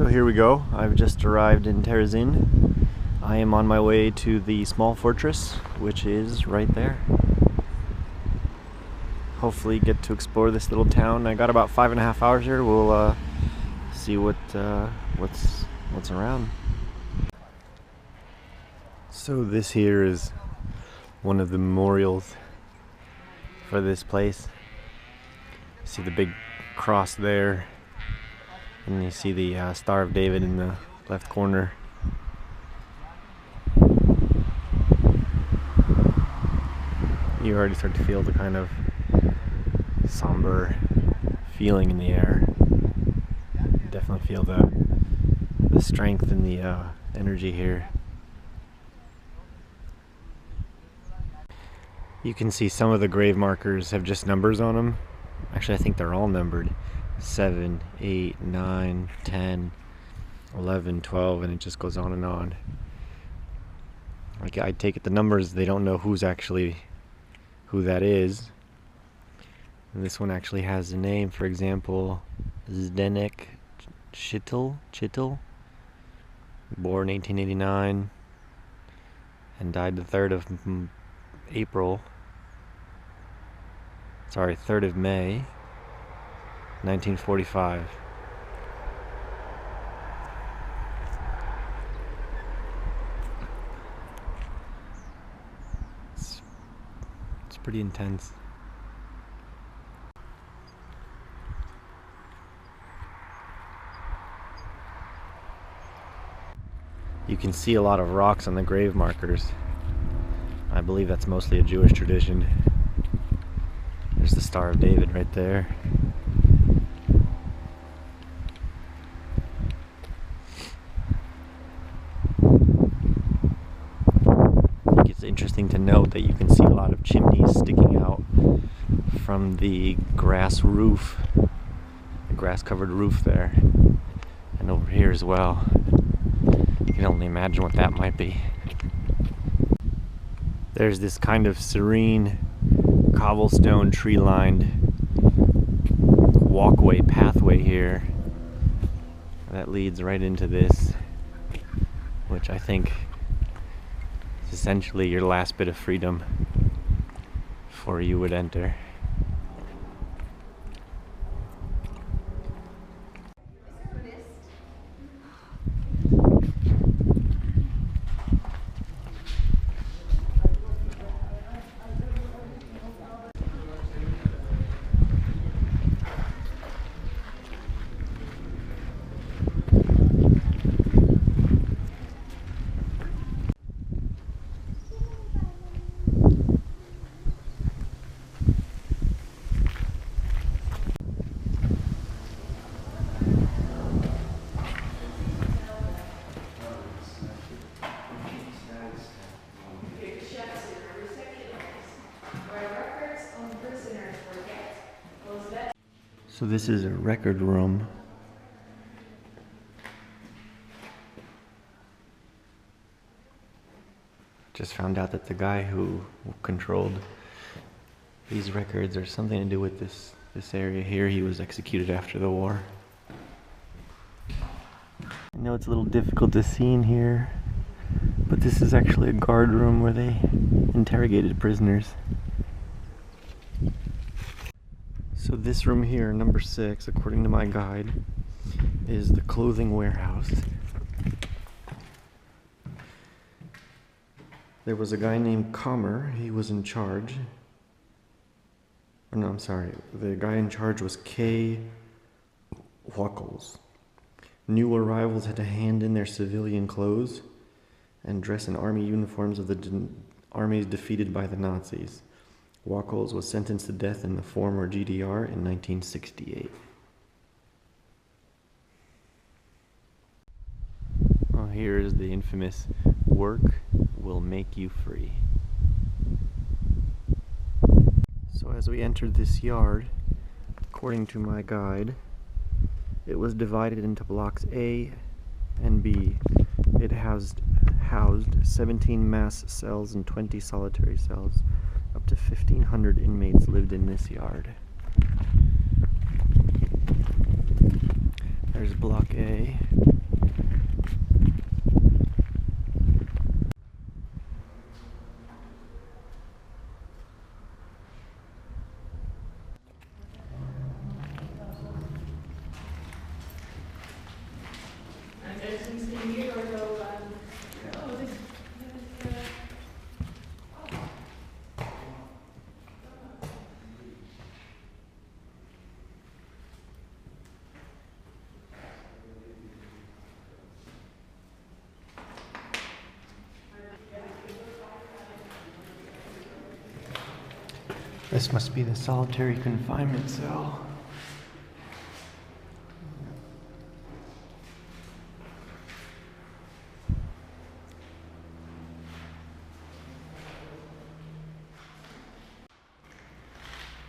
So here we go. I've just arrived in Terezin. I am on my way to the small fortress, which is right there. Hopefully get to explore this little town. I got about 5.5 hours here. We'll see what's around. So this here is one of the memorials for this place. See the big cross there, and you see the Star of David in the left corner. You already start to feel the kind of somber feeling in the air. You definitely feel the strength and the energy here. You can see some of the grave markers have just numbers on them. Actually, I think they're all numbered. 7, 8, 9, 10, 11, 12, and it just goes on and on. Like, I take it the numbers, they don't know who that is. And this one actually has a name. For example, Zdenek Chittel, born 1889 and died the 3rd of May 1945. It's pretty intense. You can see a lot of rocks on the grave markers. I believe that's mostly a Jewish tradition. There's the Star of David right there. I think it's interesting to note that you can see a lot of chimneys sticking out from the grass roof, the grass-covered roof there, and over here as well. You can only imagine what that might be. There's this kind of serene, cobblestone, tree-lined walkway, pathway here that leads right into this, which I think is essentially your last bit of freedom before you would enter. So this is a record room. Just found out that the guy who controlled these records or something to do with this area here, he was executed after the war. I know it's a little difficult to see in here, but this is actually a guard room where they interrogated prisoners. So this room here, number 6, according to my guide, is the clothing warehouse. There was a guy named Kammer, he was in charge. Oh, no, I'm sorry, the guy in charge was K. Wackels. New arrivals had to hand in their civilian clothes and dress in army uniforms of the armies defeated by the Nazis. Wackels was sentenced to death in the former GDR in 1968. Well, here is the infamous "Work will make you free." So as we entered this yard, according to my guide, it was divided into blocks A and B. It housed 17 mass cells and 20 solitary cells. Up to 1,500 inmates lived in this yard. There's block A. This must be the solitary confinement cell.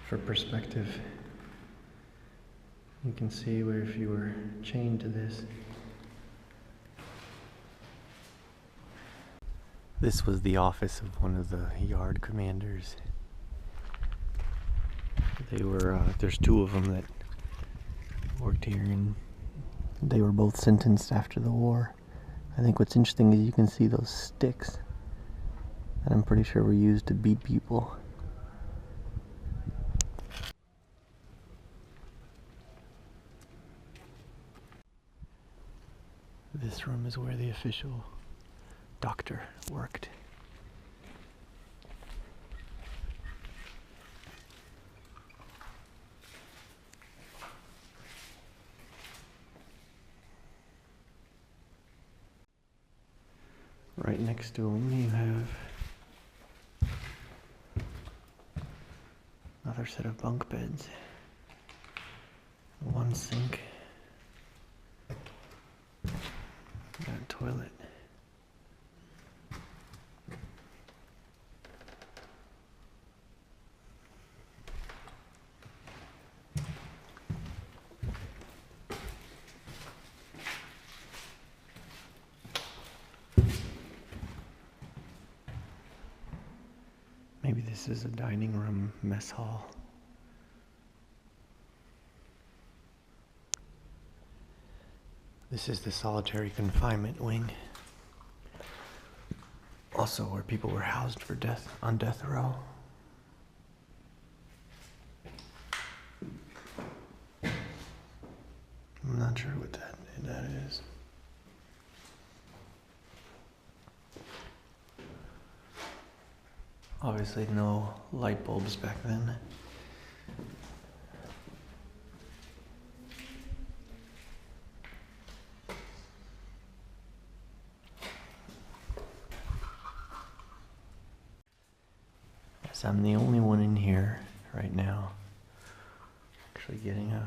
For perspective, you can see where if you were chained to this. This was the office of one of the yard commanders. They were, there's two of them that worked here, and they were both sentenced after the war. I think what's interesting is you can see those sticks that I'm pretty sure were used to beat people. This room is where the official doctor worked. Right next to him you have another set of bunk beds, one sink, and a toilet. Maybe this is a dining room mess hall. This is the solitary confinement wing. Also where people were housed for on death row. I'm not sure what that is. Obviously no light bulbs back then. Yes, I'm the only one in here right now. Actually getting a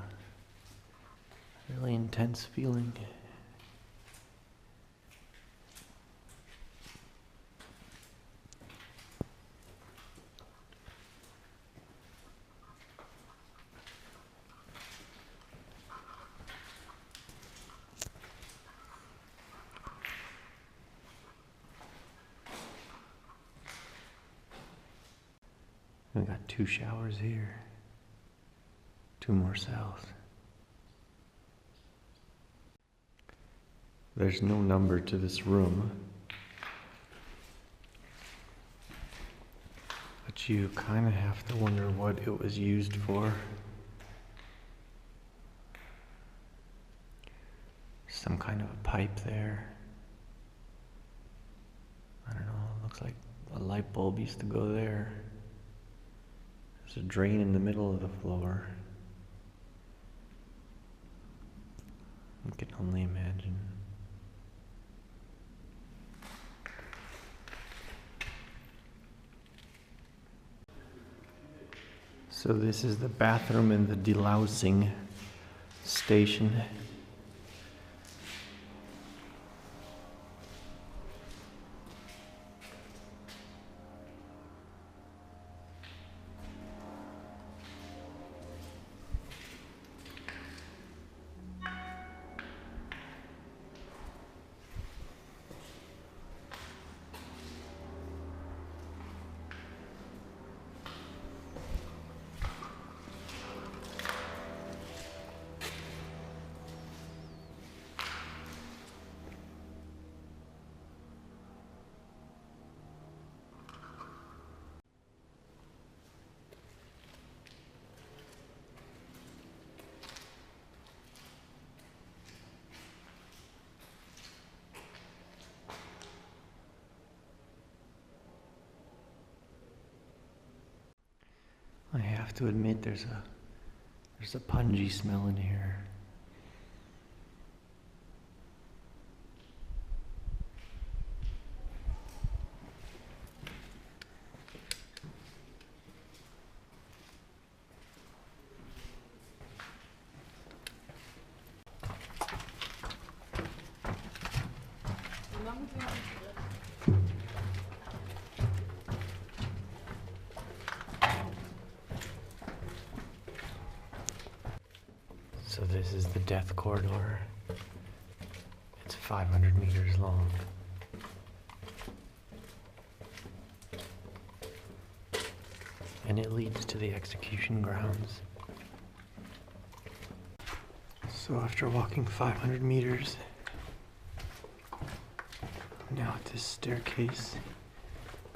really intense feeling. We got 2 showers here, 2 more cells. There's no number to this room, but you kind of have to wonder what it was used for. Some kind of a pipe there. I don't know, it looks like a light bulb used to go there. There's a drain in the middle of the floor. I can only imagine. So this is the bathroom and the delousing station. I have to admit there's a pungy smell in here. So this is the death corridor. It's 500 meters long. And it leads to the execution grounds. So after walking 500 meters, I'm now at this staircase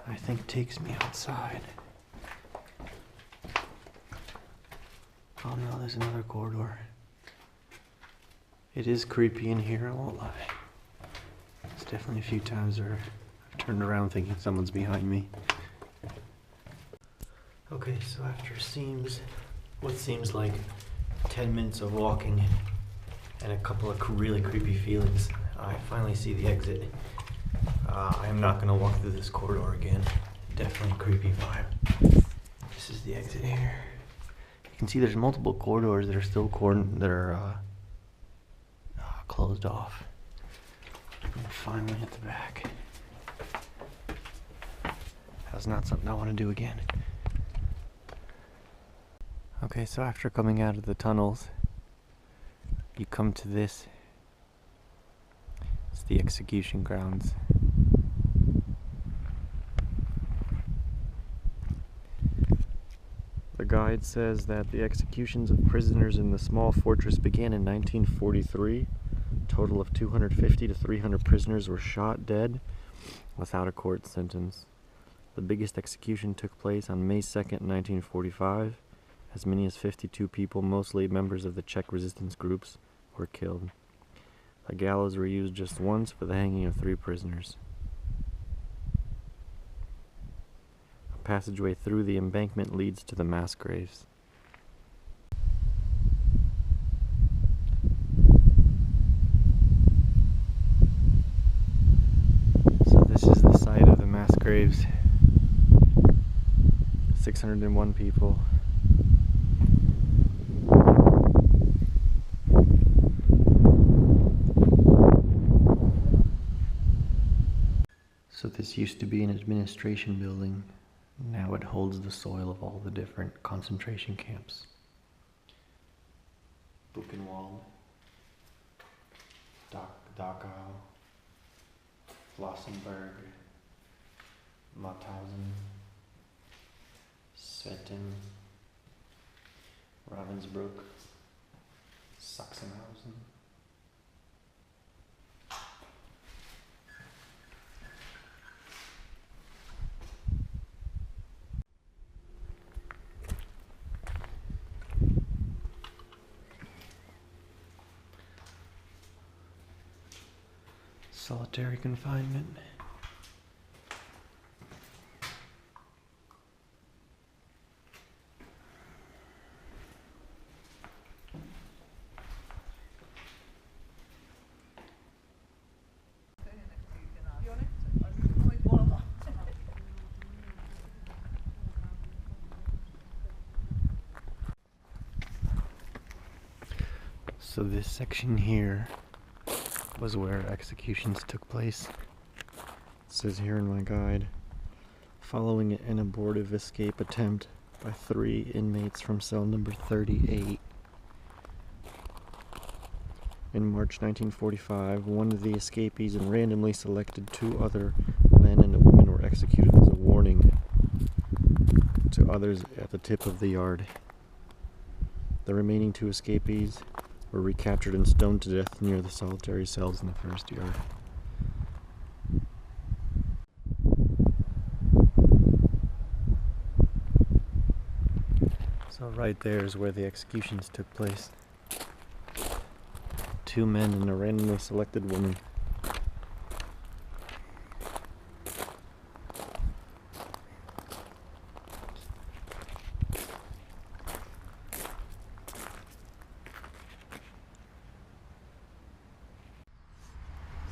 I think takes me outside. Oh no, there's another corridor. It is creepy in here, I won't lie. There's definitely a few times where I've turned around thinking someone's behind me. Okay, so after what seems like 10 minutes of walking and a couple of really creepy feelings, I finally see the exit. I am not going to walk through this corridor again. Definitely a creepy vibe. This is the exit here. You can see there's multiple corridors that are still closed off. And finally at the back. That's not something I want to do again. Okay, so after coming out of the tunnels, you come to this. It's the execution grounds. The guide says that the executions of prisoners in the small fortress began in 1943. A total of 250 to 300 prisoners were shot dead without a court sentence. The biggest execution took place on May 2nd, 1945. As many as 52 people, mostly members of the Czech resistance groups, were killed. The gallows were used just once for the hanging of 3 prisoners. A passageway through the embankment leads to the mass graves. So this is the site of the mass graves. 601 people. So this used to be an administration building. Now it holds the soil of all the different concentration camps. Buchenwald, Dachau, Flossenburg, Mauthausen, Svetten, Ravensbrück, Sachsenhausen. Solitary confinement. So this section here was where executions took place. It says here in my guide, following an abortive escape attempt by 3 inmates from cell number 38. In March 1945, one of the escapees and randomly selected 2 other men and a woman were executed as a warning to others at the tip of the yard. The remaining 2 escapees were recaptured and stoned to death near the solitary cells in the first yard. So right there is where the executions took place. 2 men and a randomly selected woman.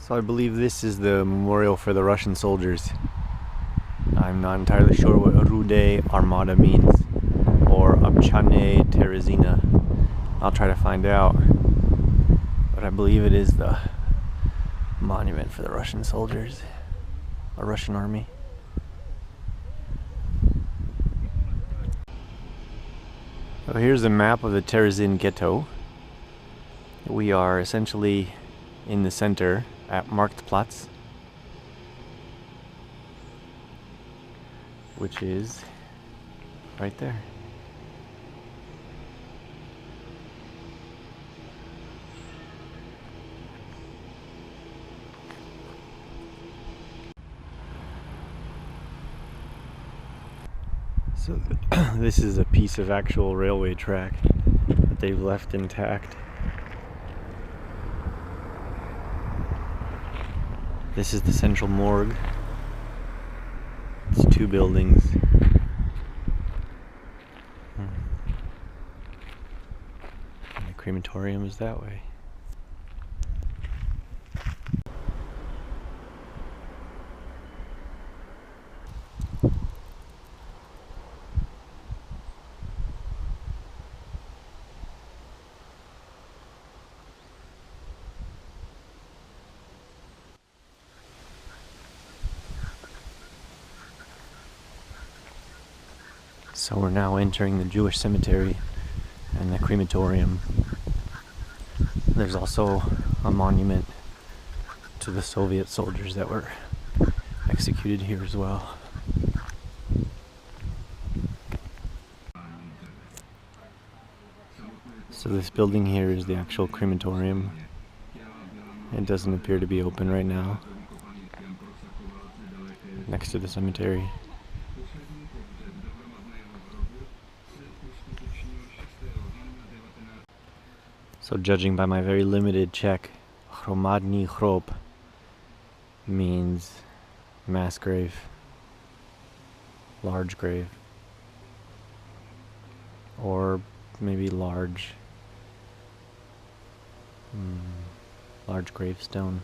So I believe this is the memorial for the Russian soldiers. I'm not entirely sure what Rude Armada means, or Obchane Terezina. I'll try to find out. But I believe it is the monument for the Russian soldiers, or Russian army. So here's a map of the Terezin ghetto. We are essentially in the center at Marktplatz, which is right there. So this is a piece of actual railway track that they've left intact. This is the central morgue. It's 2 buildings. And the crematorium is that way. So we're now entering the Jewish cemetery and the crematorium. There's also a monument to the Soviet soldiers that were executed here as well. So this building here is the actual crematorium. It doesn't appear to be open right now. Next to the cemetery. So judging by my very limited Czech, hromadný hrob means mass grave, large grave, or maybe large gravestone.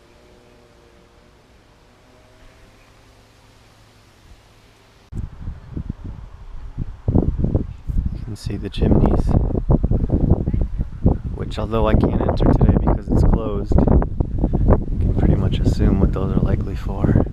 You can see the chimneys, which although I can't enter today because it's closed, you can pretty much assume what those are likely for.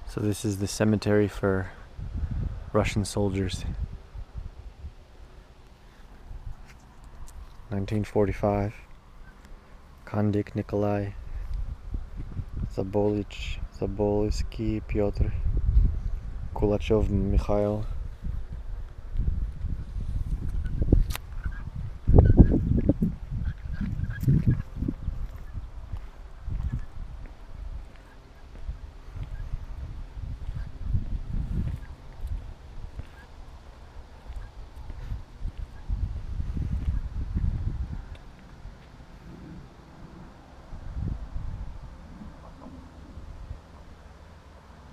So this is the cemetery for Russian soldiers. 1945. Kondik Nikolai, Zabolitsky Pyotr, Kulachov Mikhail,